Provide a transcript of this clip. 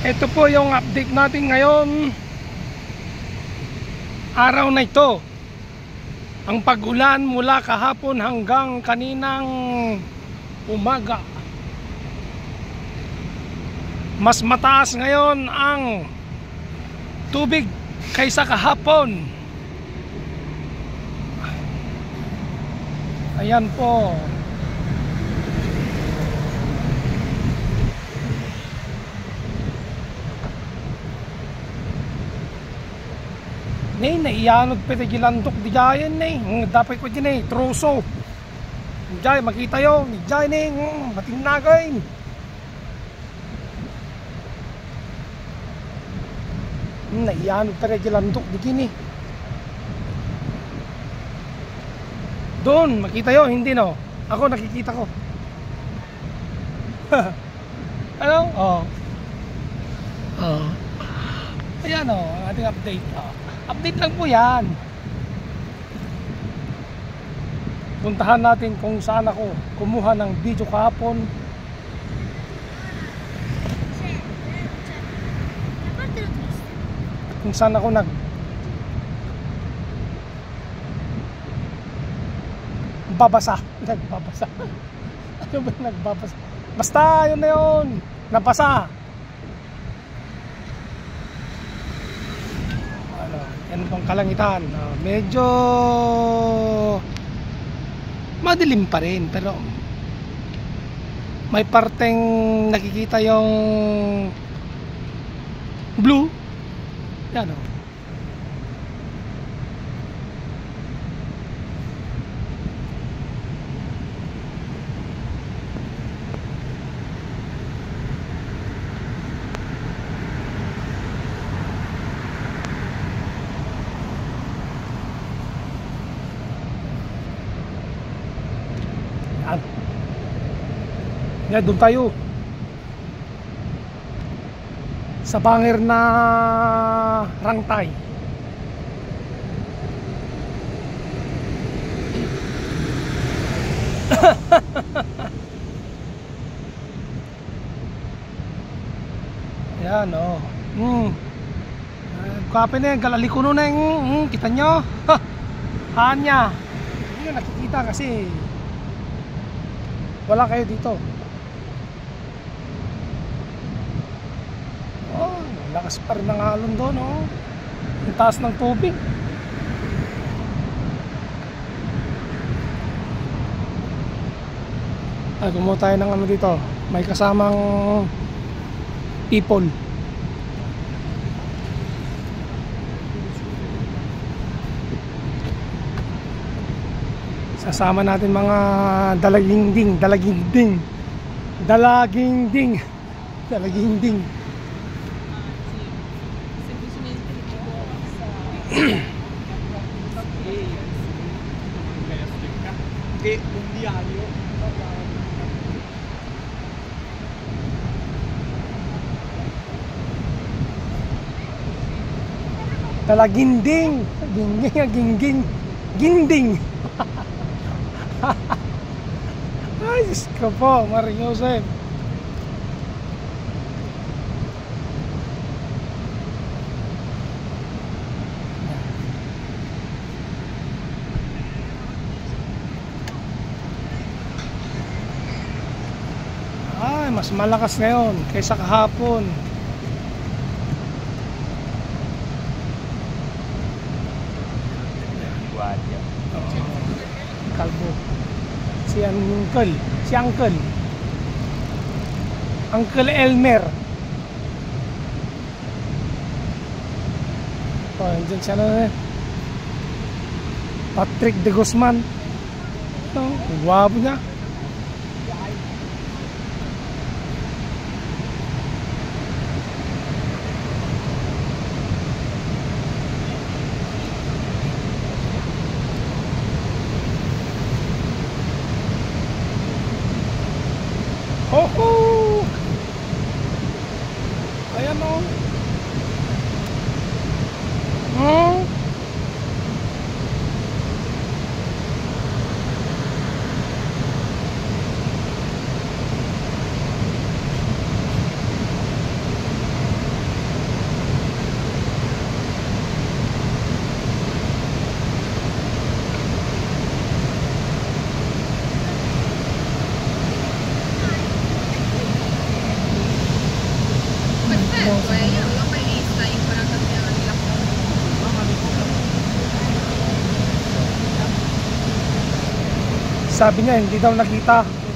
Ito po yung update natin ngayon, araw na ito. Ang pag-ulan mula kahapon hanggang kaninang umaga. Mas mataas ngayon ang tubig kaysa kahapon. Ayan po. Naiyanod pa ito gilandok di jayan dapat ko dyan troso jay makita yo di jay matinagay naiyanod pa ito gilandok di gini doon makita yo hindi no ako nakikita ko ano ayan ang ating update update lang po yan. Puntahan natin kung saan ako kumuha ng video kahapon. Kung saan ako nagbabasa. Ano ba nagbabasa? Basta yun na yun. Nabasa. Yan pong kalangitan, medyo madilim pa rin pero may parteng nakikita yung blue yan yan, doon tayo sa bangir na Rangtay. Yan kape na yan, galaliko na yung kita nyo hanya hindi nyo nakikita kasi wala kayo dito. Lakas pa rin ng alon doon ang taas ng tubig. Ay, kumuha tayo ng ano dito, may kasamang people. Sasama natin mga dalaginding. Dalaginding, ginding. Ay, Diyos ko po, Maring Joseph. Ay, mas malakas ngayon kaysa kahapon. Kalbo. Si Uncle Elmer. Andyan siya na Patrick de Guzman. Guwapo niya. Ayan yung may isa yung parang nagsiyaran nila ko. Sabi niya, hindi daw nakita.